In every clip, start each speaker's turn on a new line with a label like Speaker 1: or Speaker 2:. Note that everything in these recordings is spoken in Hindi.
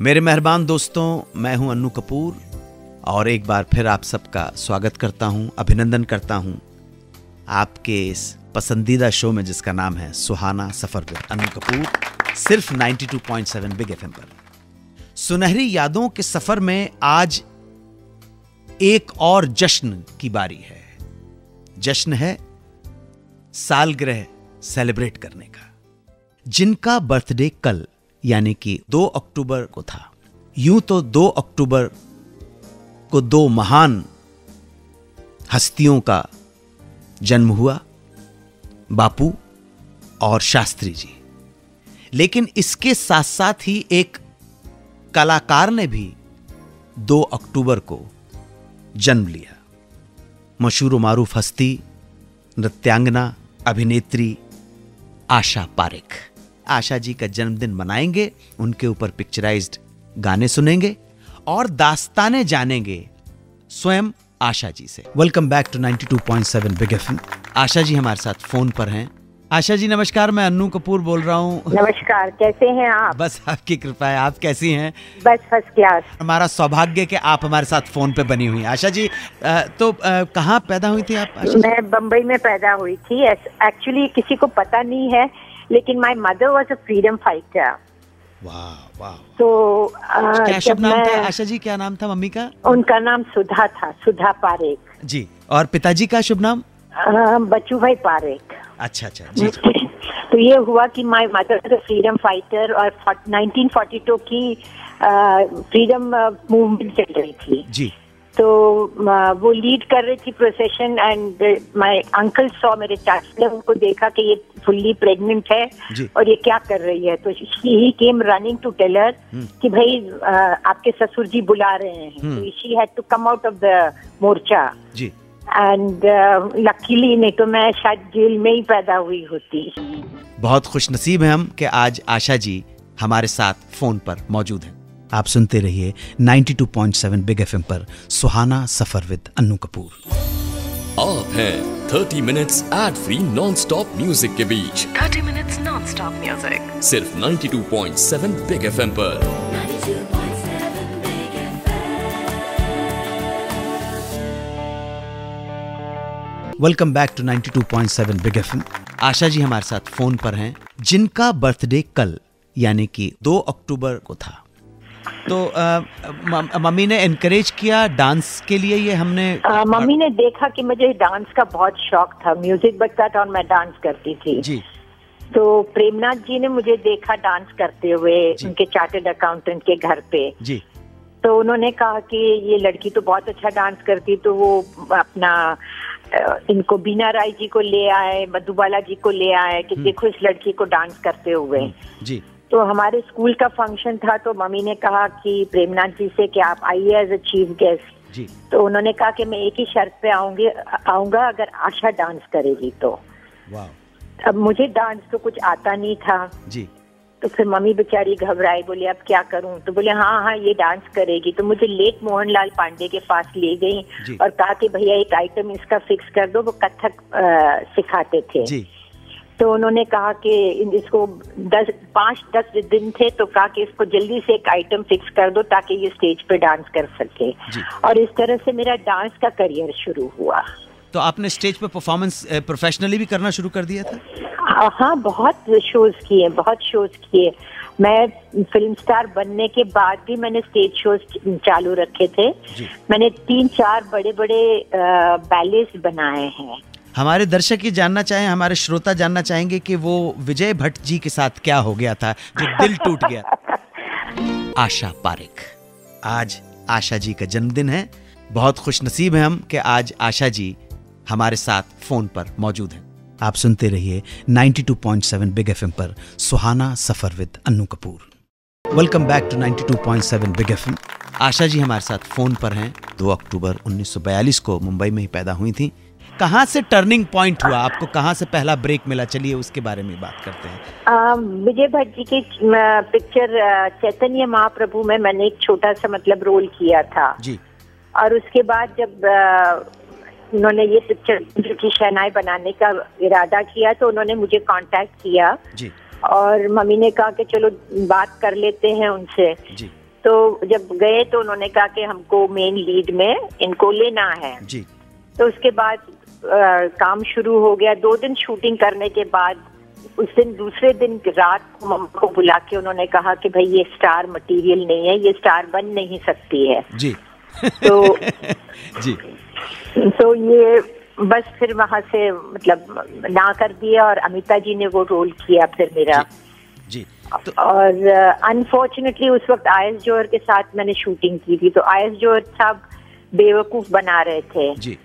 Speaker 1: मेरे मेहरबान दोस्तों, मैं हूं अन्नू कपूर और एक बार फिर आप सबका स्वागत करता हूं, अभिनंदन करता हूं आपके इस पसंदीदा शो में जिसका नाम है सुहाना सफर विद अन्नू कपूर, सिर्फ 92.7 बिग एफएम पर। सुनहरी यादों के सफर में आज एक और जश्न की बारी है। जश्न है सालगिरह सेलिब्रेट करने का, जिनका बर्थडे कल यानी कि 2 अक्टूबर को था। यूं तो 2 अक्टूबर को दो महान हस्तियों का जन्म हुआ, बापू और शास्त्री जी, लेकिन इसके साथ साथ ही एक कलाकार ने भी 2 अक्टूबर को जन्म लिया। मशहूर मारूफ हस्ती, नृत्यांगना, अभिनेत्री आशा पारेख। आशा जी का जन्मदिन मनाएंगे, उनके ऊपर पिक्चराइज्ड गाने सुनेंगे और दास्तानें जानेंगे स्वयं आशा जी से। Welcome back to 92.7 big FM. Asha ji हमारे साथ फोन पर हैं। आशा जी नमस्कार, मैं अन्नू कपूर बोल रहा हूँ।
Speaker 2: नमस्कार, कैसे हैं आप?
Speaker 1: बस आपकी कृपा है, आप कैसी हैं?
Speaker 2: बस फर्स्ट क्लास।
Speaker 1: हमारा सौभाग्य कि आप हमारे साथ फोन पे बनी हुई। आशा जी कहाँ पैदा हुई थी आप?
Speaker 2: मैं बम्बई में पैदा हुई थी। एक्चुअली किसी को पता नहीं है, लेकिन my mother was a freedom fighter.
Speaker 1: वाह वाह।
Speaker 2: तो
Speaker 1: क्या शुभ नाम था आशा जी? क्या नाम था मम्मी का?
Speaker 2: उनका नाम सुधा था, सुधा पारेख जी।
Speaker 1: और पिताजी का शुभ नाम?
Speaker 2: बच्चू भाई पारेख।
Speaker 1: अच्छा जी।
Speaker 2: तो ये हुआ कि my mother was a freedom fighter और 1942 की फ्रीडम मूवमेंट चल रही थी जी। तो वो लीड कर रही थी procession and my uncle saw, मेरे चाचा ने उनको देखा कि ये फुल्ली प्रेग्नेंट है और ये क्या कर रही है। तो ही came running to tell her कि भाई आपके ससुर जी बुला रहे हैं। तो she had to come out of the morcha जी। एंड लकीली, नहीं तो मैं शायद जेल में ही पैदा हुई होती।
Speaker 1: बहुत खुशनसीब हैं हम कि आज आशा जी हमारे साथ फोन पर मौजूद हैं। आप सुनते रहिए 92.7 बिग एफएम पर सुहाना सफर विद अन्नू कपूर।
Speaker 3: आप हैं 30 minutes ad free non stop music के बीच।
Speaker 4: 30 मिनट्स नॉन स्टॉप म्यूजिक
Speaker 3: सिर्फ 92.7 बिग एफएम पर।
Speaker 4: 92.7 Big
Speaker 1: welcome back to 92.7 big FM. Asha ji हमारे साथ फोन पर हैं, जिनका बर्थडे कल यानी कि 2 अक्टूबर को था। तो मम्मी ने एनकरेज किया डांस के लिए। ये हमने
Speaker 2: मम्मी ने देखा कि मुझे डांस का बहुत शौक था, म्यूजिक बजता था और मैं डांस करती थी जी। तो प्रेमनाथ जी ने मुझे देखा डांस करते हुए उनके चार्टर्ड अकाउंटेंट के घर पे जी। तो उन्होंने कहा कि ये लड़की तो बहुत अच्छा डांस करती, तो वो अपना इनको बीना राय जी को ले आए, मधुबाला जी को ले आए कि देखो इस लड़की को डांस करते हुए जी। तो हमारे स्कूल का फंक्शन था, तो मम्मी ने कहा कि प्रेमनाथ जी से कि आप आइए एज अ चीफ गेस्ट जी। तो उन्होंने कहा कि मैं एक ही शर्त पे आऊंगा अगर आशा डांस करेगी तो। वाह। अब मुझे डांस तो कुछ आता नहीं था जी। तो फिर मम्मी बेचारी घबराई, बोली अब क्या करूं? तो बोले हाँ ये डांस करेगी। तो मुझे लेट मोहनलाल पांडे के पास ले गई और कहा कि भैया एक आइटम इसका फिक्स कर दो। वो कथक सिखाते थे जी। तो उन्होंने कहा कि इसको 5-10 दिन थे, तो कहा कि इसको जल्दी से एक आइटम फिक्स कर दो ताकि ये स्टेज पे डांस कर सके। और इस तरह से मेरा डांस का करियर शुरू हुआ।
Speaker 1: तो आपने स्टेज पे परफॉर्मेंस प्रोफेशनली भी करना शुरू कर दिया था?
Speaker 2: हाँ, बहुत शोज किए। मैं फिल्म स्टार बनने के बाद भी मैंने स्टेज शोज चालू रखे थे। मैंने 3-4 बड़े बैलेस बनाए हैं।
Speaker 1: हमारे दर्शक ये जानना चाहें, हमारे श्रोता जानना चाहेंगे कि वो विजय भट्ट जी के साथ क्या हो गया था जो दिल टूट गया। आशा पारेख, आज आशा जी का जन्मदिन है। बहुत खुशनसीब हैं हम कि आज आशा जी हमारे साथ फोन पर मौजूद हैं। आप सुनते रहिए 92.7 बिग एफएम पर Suhana Safar with Annu Kapoor. Welcome back to 92.7 big FM. Asha ji हमारे साथ फोन पर हैं। 2 अक्टूबर 1942 को मुंबई में ही पैदा हुई थी। कहाँ से टर्निंग पॉइंट हुआ आपको? कहाँ से पहला ब्रेक मिला? चलिए उसके बारे में बात करते हैं।
Speaker 2: विजय भट्ट जी की पिक्चर चैतन्य महाप्रभु में मैंने एक छोटा सा मतलब रोल किया था जी। और उसके बाद जब उन्होंने ये पिक्चर की शहनाई बनाने का इरादा किया, तो उन्होंने मुझे कांटेक्ट किया जी। और मम्मी ने कहा कि चलो बात कर लेते हैं उनसे जी। तो जब गए तो उन्होंने कहा कि हमको मेन लीड में इनको लेना है
Speaker 1: जी।
Speaker 2: तो उसके बाद काम शुरू हो गया। 2 दिन शूटिंग करने के बाद उस दिन दूसरे दिन रात को मम्मा को बुला के उन्होंने कहा कि भाई ये स्टार मटेरियल नहीं है, ये स्टार बन नहीं सकती है
Speaker 1: जी।
Speaker 2: तो
Speaker 1: जी।
Speaker 2: तो ये बस फिर वहां से मतलब ना कर दिया और अमिता जी ने वो रोल किया फिर मेरा।
Speaker 1: जी।
Speaker 2: तो और अनफॉर्चुनेटली उस वक्त आयस जौहर के साथ मैंने शूटिंग की थी, तो आयस जौहर साहब बेवकूफ बना रहे थे
Speaker 1: जी।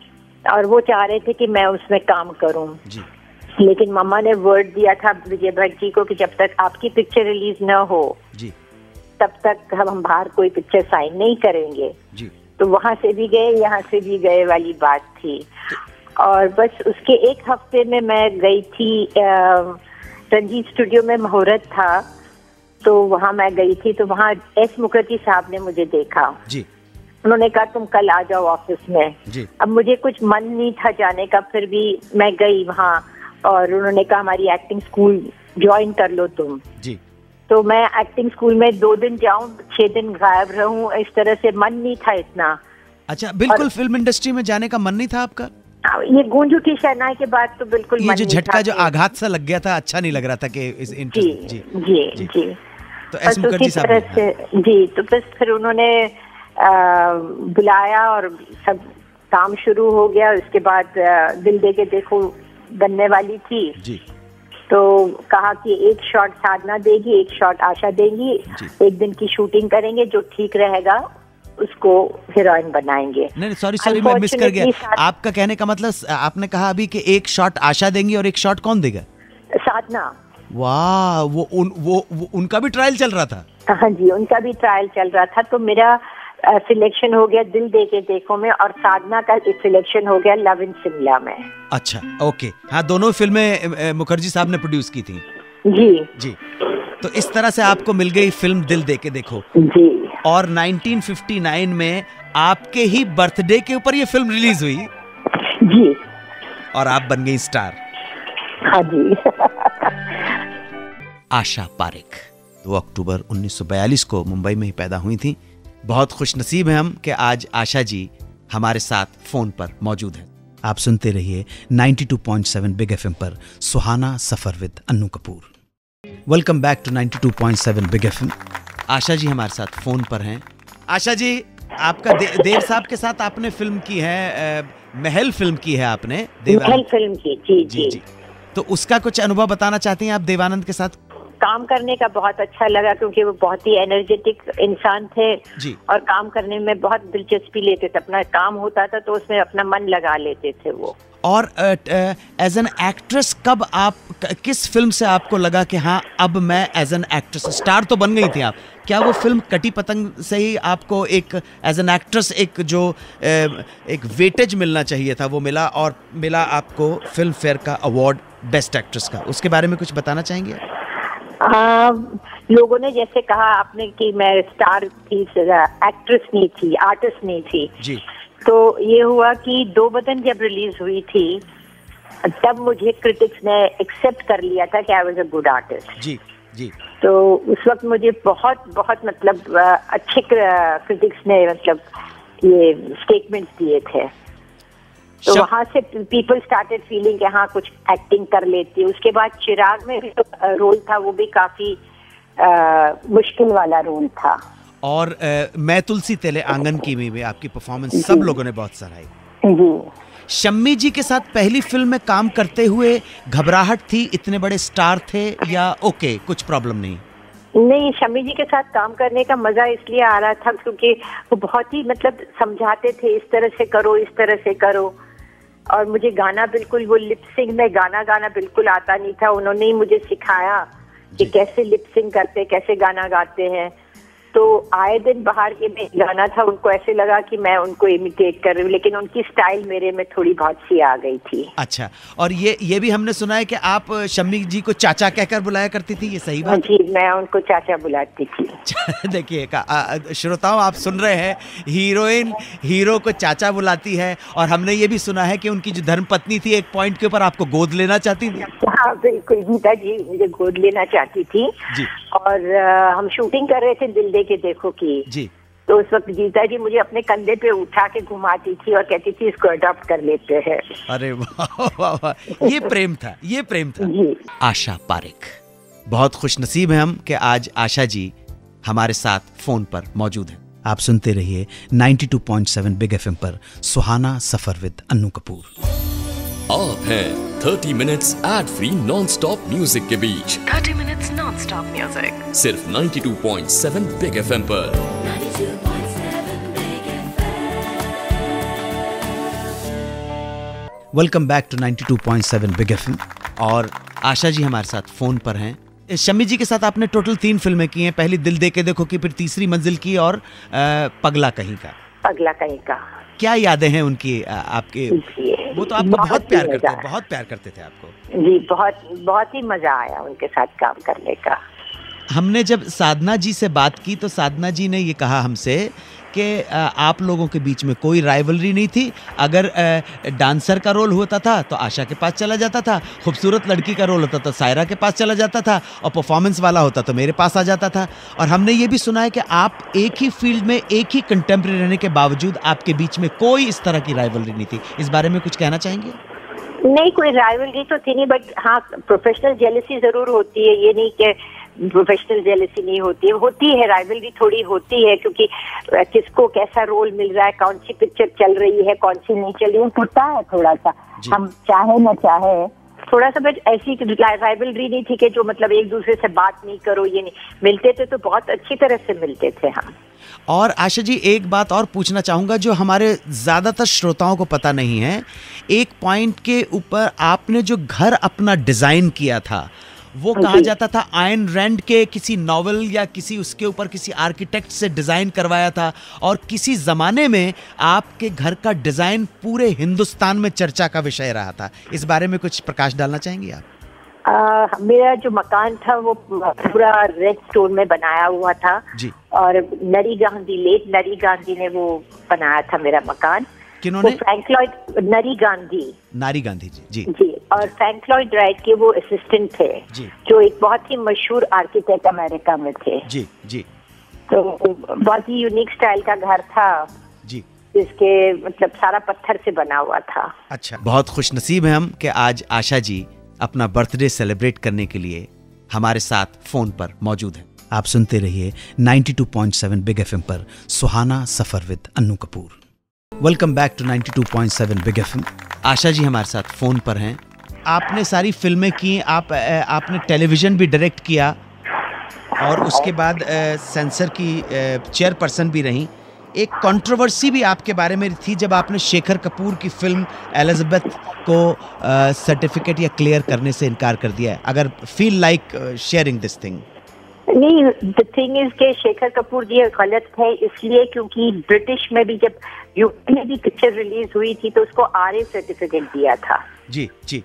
Speaker 2: और वो चाह रहे थे कि मैं उसमें काम करूं
Speaker 1: जी।
Speaker 2: लेकिन मम्मा ने वर्ड दिया था विजय भट्ट जी को कि जब तक आपकी पिक्चर रिलीज न हो
Speaker 1: जी।
Speaker 2: तब तक हम बाहर कोई पिक्चर साइन नहीं करेंगे
Speaker 1: जी।
Speaker 2: तो वहां से भी गए यहाँ से भी गए वाली बात थी। और बस उसके 1 हफ्ते में मैं गई थी, रंजीत स्टूडियो में मुहूर्त था तो वहां मैं गई थी, तो वहां एस मुखर्जी साहब ने मुझे देखा
Speaker 1: जी।
Speaker 2: उन्होंने कहा तुम कल आ जाओ ऑफिस में
Speaker 1: जी।
Speaker 2: अब मुझे कुछ मन नहीं था जाने का, फिर भी मैं गई वहां और उन्होंने कहा हमारी एक्टिंग स्कूल ज्वाइन कर लो तुम
Speaker 1: जी।
Speaker 2: तो मैं एक्टिंग स्कूल में 2 दिन जाऊं 6 दिन गायब रहूं, इस तरह से मन नहीं था इतना।
Speaker 1: अच्छा, बिल्कुल फिल्म इंडस्ट्री में जाने का मन नहीं था आपका?
Speaker 2: ये गूंज उठी शहनाई के बाद तो बिल्कुल
Speaker 1: ये जो झटका जो आघात सा लग गया था, अच्छा नहीं लग रहा था कि इस इंटरेस्ट।
Speaker 2: जी जी जी, जी।
Speaker 1: तो एस मुखर्जी साहब ने
Speaker 2: जी, तो बस फिर उन्होंने बुलाया और सब काम शुरू हो गया। उसके बाद दिल दे के देखो बनने वाली थी
Speaker 1: जी।
Speaker 2: तो कहा कि 1 शॉट साधना देगी, 1 शॉट आशा देगी, 1 दिन की शूटिंग करेंगे, जो ठीक रहेगा उसको हीरोइन बनाएंगे।
Speaker 1: नहीं सॉरी मैं मिस कर गया। आपका कहने का मतलब आपने कहा अभी कि 1 शॉट आशा देंगी और 1 शॉट कौन देगा?
Speaker 2: साधना।
Speaker 1: वाह, वो उनका भी ट्रायल चल रहा था?
Speaker 2: हाँ जी, उनका भी ट्रायल चल रहा था। तो मेरा सिलेक्शन हो गया दिल दे के देखो में और साधना का सिलेक्शन हो गया लव इन शिमला में।
Speaker 1: अच्छा, ओके। हाँ, दोनों फिल्में मुखर्जी साहब ने प्रोड्यूस की थी।
Speaker 2: जी
Speaker 1: जी। तो इस तरह से आपको मिल गई फिल्म दिल दे के देखो
Speaker 2: जी।
Speaker 1: और 1959 में आपके ही बर्थडे के ऊपर ये फिल्म रिलीज हुई
Speaker 2: जी
Speaker 1: और आप बन गई स्टार।
Speaker 2: हाँ जी।
Speaker 1: आशा पारेख 2 अक्टूबर 1942 को मुंबई में ही पैदा हुई थी। बहुत खुशनसीब हैं हम कि आज आशा जी हमारे साथ फोन पर मौजूद हैं। आप सुनते रहिए 92.7 बिग एफएम पर Suhana Safar with Annu Kapoor. Welcome back to 92.7 big FM. Asha ji हमारे साथ फोन पर हैं। आशा जी, आपका देव साहब के साथ आपने फिल्म की है, महल फिल्म की है आपने,
Speaker 2: महल फिल्म की। जी जी, जी।
Speaker 1: तो उसका कुछ अनुभव बताना चाहती हैं आप देवानंद के साथ?
Speaker 2: काम करने का बहुत अच्छा लगा क्योंकि वो बहुत ही एनर्जेटिक इंसान थे
Speaker 1: जी।
Speaker 2: और काम करने में बहुत दिलचस्पी लेते थे। अपना काम होता था तो उसमें अपना मन लगा लेते थे वो।
Speaker 1: और एज एन एक्ट्रेस कब आप किस फिल्म से आपको लगा कि हाँ अब मैं एज एन एक्ट्रेस, स्टार तो बन गई थी आप, क्या वो फिल्म कटी पतंग से ही आपको एक एज एन एक्ट्रेस एक जो एक वेटेज मिलना चाहिए था वो मिला और मिला आपको फिल्म फेयर का अवार्ड बेस्ट एक्ट्रेस का? उसके बारे में कुछ बताना चाहेंगे?
Speaker 2: लोगों ने जैसे कहा आपने कि मैं स्टार थी, एक्ट्रेस नहीं थी, आर्टिस्ट नहीं थी
Speaker 1: जी।
Speaker 2: तो ये हुआ कि 2 बदन जब रिलीज हुई थी तब मुझे क्रिटिक्स ने एक्सेप्ट कर लिया था कि I was a good artist.
Speaker 1: जी जी।
Speaker 2: तो उस वक्त मुझे बहुत बहुत मतलब अच्छे क्रिटिक्स ने मतलब ये स्टेटमेंट्स दिए थे। तो वहां से पीपल स्टार्टेड फीलिंग कि हाँ कुछ एक्टिंग कर लेती है। उसके बाद चिराग में भी रोल था, वो भी काफी मुश्किल वाला रोल था।
Speaker 1: और मैं तुलसी तेले आंगन की में आपकी परफॉर्मेंस सब लोगों ने बहुत सराही।
Speaker 2: जी।
Speaker 1: शम्मी जी के साथ पहली फिल्म में काम करते हुए घबराहट थी? इतने बड़े स्टार थे या ओके कुछ प्रॉब्लम नहीं?
Speaker 2: नहीं, शम्मी जी के साथ काम करने का मजा इसलिए आ रहा था क्योंकि वो बहुत ही मतलब समझाते थे, इस तरह से करो, इस तरह से करो। और मुझे गाना बिल्कुल वो लिप सिंग में गाना बिल्कुल आता नहीं था। उन्होंने ही मुझे सिखाया कि कैसे लिप सिंग करते, कैसे गाना गाते हैं। तो आए दिन बाहर के में गाना था, उनको ऐसे लगा कि मैं उनको इमिटेट कर रही हूँ, लेकिन उनकी स्टाइल मेरे में थोड़ी बहुत सी आ गई थी।
Speaker 1: अच्छा, और ये भी हमने सुना है कि आप शम्मी जी को चाचा कहकर बुलाया करती थी, ये सही बात?
Speaker 2: जी, मैं उनको चाचा बुलाती थी।
Speaker 1: देखिए श्रोताओं, आप सुन रहे हैं, हीरोइन हीरो को चाचा बुलाती है। और हमने ये भी सुना है कि उनकी जो धर्मपत्नी थी एक पॉइंट के ऊपर आपको गोद लेना चाहती थी।
Speaker 2: हाँ बिल्कुल, गीता जी मुझे गोद लेना चाहती थी।
Speaker 1: जी।
Speaker 2: और हम शूटिंग कर रहे थे दिल दे के देखो की
Speaker 1: जी,
Speaker 2: तो उस वक्त गीता जी मुझे अपने कंधे पे उठा के घुमाती थी और कहती थी इसको अडॉप्ट कर लेते हैं।
Speaker 1: अरे वाह वाह वाह, ये प्रेम था, ये प्रेम था।
Speaker 2: जी।
Speaker 1: आशा पारेख, बहुत खुश नसीब है हम कि आज आशा जी हमारे साथ फोन पर मौजूद हैं। आप सुनते रहिए 92.7 बिग एफएम पर सुहाना सफर विद अन्नू कपूर।
Speaker 3: आप हैं 30 minutes ad free non stop music के बीच।
Speaker 4: 30 minutes non-stop music.
Speaker 3: सिर्फ 92.7 बिग एफएम पर।
Speaker 4: 92.7 Big
Speaker 1: welcome back to 92.7 big FM. और आशा जी हमारे साथ फोन पर हैं। शम्मी जी के साथ आपने टोटल 3 फिल्में की हैं, पहली दिल दे के देखो की, फिर तीसरी मंजिल की और पगला कहीं का।
Speaker 2: पगला कहीं का।
Speaker 1: क्या यादें हैं उनकी आपके? वो तो आपको बहुत प्यार करते थे, बहुत प्यार करते थे आपको।
Speaker 2: जी, बहुत बहुत ही मजा आया उनके साथ काम करने का।
Speaker 1: हमने जब साधना जी से बात की तो साधना जी ने ये कहा हमसे कि आप लोगों के बीच में कोई राइवलरी नहीं थी। अगर डांसर का रोल होता था तो आशा के पास चला जाता था, खूबसूरत लड़की का रोल होता तो सायरा के पास चला जाता था, और परफॉर्मेंस वाला होता तो मेरे पास आ जाता था। और हमने ये भी सुना है कि आप एक ही फील्ड में एक ही कंटेम्प्रेरी रहने के बावजूद आपके बीच में कोई इस तरह की राइवलरी नहीं थी। इस बारे में कुछ कहना चाहेंगे?
Speaker 2: नहीं, कोई राइवलरी तो थी नहीं, बट हाँ प्रोफेशनल जेलसी जरूर होती है। ये नहीं कि प्रोफेशनल जेलसी नहीं होती है राइवलरी थोड़ी होती है, क्योंकि किसको कैसा रोल मिल रहा है, कौन सी पिक्चर चल रही है, कौन सी नहीं चल रही है, होता है थोड़ा सा, हम चाहे न चाहे थोड़ा सा। बट ऐसी राइवलरी नहीं थी कि जो मतलब एक दूसरे से बात नहीं करो, ये नहीं। मिलते थे तो बहुत अच्छी तरह से मिलते थे हम।
Speaker 1: और आशा जी एक बात और पूछना चाहूँगा जो हमारे ज़्यादातर श्रोताओं को पता नहीं है। एक पॉइंट के ऊपर आपने जो घर अपना डिज़ाइन किया था वो कहा जाता था आयन रैंड के किसी नॉवेल या किसी उसके ऊपर किसी आर्किटेक्ट से डिज़ाइन करवाया था, और किसी ज़माने में आपके घर का डिज़ाइन पूरे हिंदुस्तान में चर्चा का विषय रहा था। इस बारे में कुछ प्रकाश डालना चाहेंगी आप?
Speaker 2: मेरा जो मकान था वो पूरा रेड स्टोन में बनाया हुआ था जी। और नरी गांधी ने वो बनाया था मेरा मकान।
Speaker 1: किन्होंने?
Speaker 2: फ्रैंक लॉयड नारी गांधी जी। और फ्रैंक लॉयड राइट के वो असिस्टेंट थे जी, जो एक बहुत ही मशहूर आर्किटेक्ट अमेरिका में थे जी जी। तो बहुत ही यूनिक स्टाइल का घर था जी, इसके मतलब सारा पत्थर से बना हुआ था।
Speaker 1: अच्छा, बहुत खुश नसीब है हम कि आज आशा जी अपना बर्थडे सेलिब्रेट करने के लिए हमारे साथ फोन पर मौजूद हैं। आप सुनते रहिए 92.7 बिग एफएम पर Suhana Safar with Annu Kapoor. Welcome back to 92.7 big FM. Asha ji हमारे साथ फोन पर हैं। आपने सारी फिल्में की, आपने टेलीविजन भी डायरेक्ट किया, और उसके बाद सेंसर की चेयरपर्सन भी रहीं। एक कंट्रोवर्सी भी आपके बारे में थी जब आपने शेखर कपूर की फिल्म एलिजाबेथ को सर्टिफिकेट या क्लियर करने से इनकार कर दिया है। अगर feel like sharing this thing?
Speaker 2: नहीं, द थिंग इज के शेखर कपूर जी गलत थे इसलिए क्योंकि ब्रिटिश में भी जब यूके में भी पिक्चर रिलीज हुई थी तो उसको RA सर्टिफिकेट दिया था जी जी।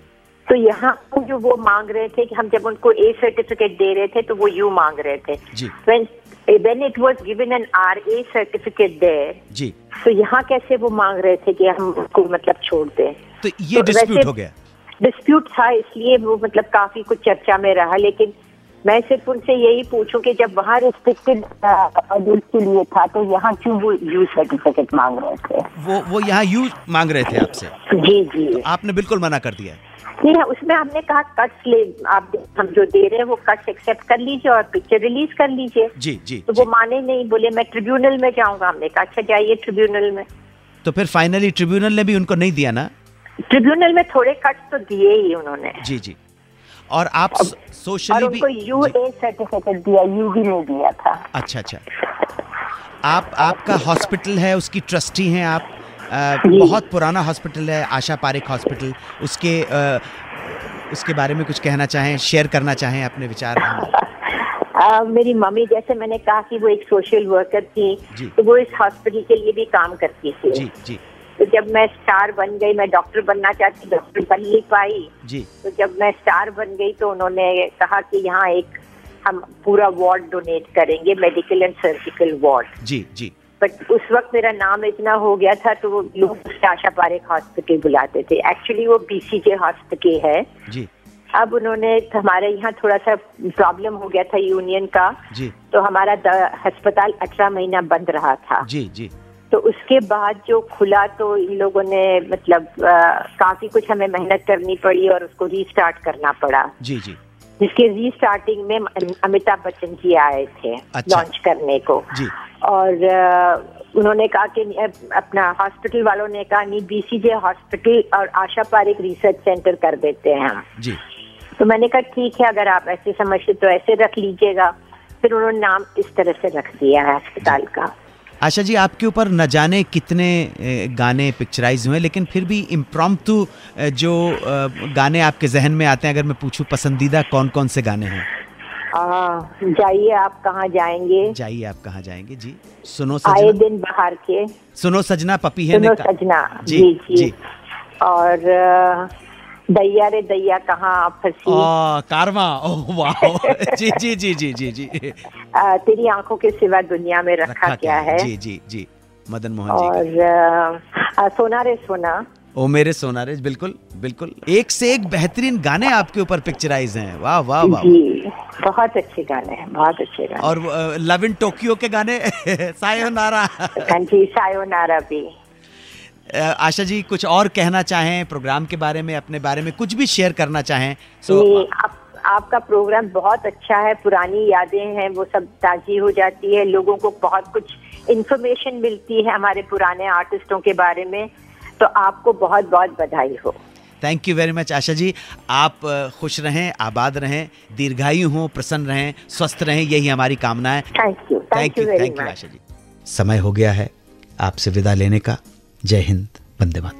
Speaker 2: तो यहाँ जो वो मांग रहे थे कि हम जब उनको A सर्टिफिकेट दे रहे थे तो वो U मांग रहे थे जी। When it was given an RA certificate there जी, तो यहाँ कैसे वो मांग रहे थे कि हम उसको मतलब छोड़ दें? तो
Speaker 1: ये डिस्प्यूट हो गया।
Speaker 2: डिस्प्यूट था, इसलिए वो मतलब काफी कुछ चर्चा में रहा। लेकिन मैं सिर्फ उनसे यही पूछूं कि जब वहाँ रिस्ट्रिक्टेड अडल्ट के लिए था तो यहाँ क्यों वो U सर्टिफिकेट मांग रहे थे? वो
Speaker 1: यहाँ U मांग रहे थे आपसे?
Speaker 2: जी जी।
Speaker 1: तो आपने बिल्कुल मना कर दिया?
Speaker 2: नहीं, उसमें हमने कहा कट्स ले, आप हम जो दे रहे हैं वो कट्स एक्सेप्ट कर लीजिए और पिक्चर रिलीज कर लीजिए जी जी। तो वो माने नहीं, बोले मैं ट्रिब्यूनल में जाऊंगा। हमने कहा अच्छा जाइए ट्रिब्यूनल में। तो फिर फाइनली ट्रिब्यूनल ने भी उनको नहीं दिया ना? ट्रिब्यूनल में थोड़े कट्स तो दिए ही उन्होंने जी जी। और आप सोशली भी UA सर्टिफिकेट दिया, U भी नहीं दिया था। अच्छा अच्छा। आपका हॉस्पिटल है, उसकी ट्रस्टी हैं आप, बहुत पुराना हॉस्पिटल है आशा पारेख हॉस्पिटल। उसके बारे में कुछ कहना चाहें, शेयर करना चाहें अपने विचार? मेरी मम्मी, जैसे मैंने कहा कि वो एक सोशल वर्कर थी, तो वो इस हॉस्पिटल के लिए भी काम करती थी जी जी। तो जब मैं स्टार बन गई, मैं डॉक्टर बनना चाहती, डॉक्टर बन नहीं पाई जी। तो जब मैं स्टार बन गई तो उन्होंने कहा कि यहाँ एक हम पूरा वार्ड डोनेट करेंगे, मेडिकल एंड सर्जिकल वार्ड जी जी। बट उस वक्त मेरा नाम इतना हो गया था तो वो लोग आशा पारेख हॉस्पिटल बुलाते थे। एक्चुअली वो BCJ हॉस्पिटल है जी। अब उन्होंने हमारे यहाँ थोड़ा सा प्रॉब्लम हो गया था यूनियन का
Speaker 1: जी।
Speaker 2: तो हमारा अस्पताल 18 महीना बंद रहा था
Speaker 1: जी जी।
Speaker 2: तो उसके बाद जो खुला तो इन लोगों ने मतलब काफी कुछ हमें मेहनत करनी पड़ी और उसको रीस्टार्ट करना पड़ा।
Speaker 1: जी जी।
Speaker 2: जिसके रीस्टार्टिंग में अमिताभ बच्चन जी आए थे लॉन्च करने को
Speaker 1: जी।
Speaker 2: और उन्होंने कहा कि अपना हॉस्पिटल वालों ने कहा नहीं बीसीजे हॉस्पिटल और आशा पारिक रिसर्च सेंटर कर देते हैं हम
Speaker 1: जी।
Speaker 2: तो मैंने कहा ठीक है अगर आप ऐसे समझते तो ऐसे रख लीजिएगा। फिर उन्होंने नाम इस तरह से रख दिया है अस्पताल का।
Speaker 1: आशा जी आपके ऊपर न जाने कितने गाने पिक्चराइज हुए लेकिन फिर भी इम्प्रॉम्प्टू जो गाने आपके जहन में आते हैं अगर मैं पूछूं पसंदीदा कौन कौन से गाने हैं?
Speaker 2: जाइए आप कहाँ जाएंगे,
Speaker 1: जाइए आप कहाँ जाएंगे जी, सुनो सजना,
Speaker 2: आए दिन बाहर के,
Speaker 1: सुनो सजना पपी है,
Speaker 2: सुनो सजना जी जी, जी। और दैया रे दैया कहाँ फंसी,
Speaker 1: कारवां, ओह वाह जी जी जी जी जी जी।
Speaker 2: तेरी आंखों के सिवा दुनिया में रखा क्या है, जी
Speaker 1: जी जी, मदन मोहन जी।
Speaker 2: और सोना रे सोना,
Speaker 1: ओ मेरे सोना रे, बिल्कुल बिल्कुल, एक से एक बेहतरीन गाने आपके ऊपर पिक्चराइज हैं। वाह वाह वाह
Speaker 2: जी, बहुत अच्छे गाने हैं, बहुत अच्छे गाने।
Speaker 1: और लव इन टोक्यो के गाने सायोनारा,
Speaker 2: हाँ जी सायोनारा भी।
Speaker 1: आशा जी कुछ और कहना चाहें प्रोग्राम के बारे में, अपने बारे में कुछ भी शेयर करना चाहें?
Speaker 2: आपका प्रोग्राम बहुत अच्छा है, पुरानी यादें हैं वो सब ताजी हो जाती है, लोगों को बहुत कुछ इन्फॉर्मेशन मिलती है हमारे पुराने आर्टिस्टों के बारे में, तो आपको बहुत बहुत बधाई हो।
Speaker 1: Thank you very much Asha ji, आप खुश रहें, आबाद रहें, दीर्घायु हों, प्रसन्न रहें, स्वस्थ रहें, यही हमारी कामना है।
Speaker 2: Thank you
Speaker 1: Asha ji. समय हो गया है आपसे विदा लेने का। जय हिंद, वंदे मातरम।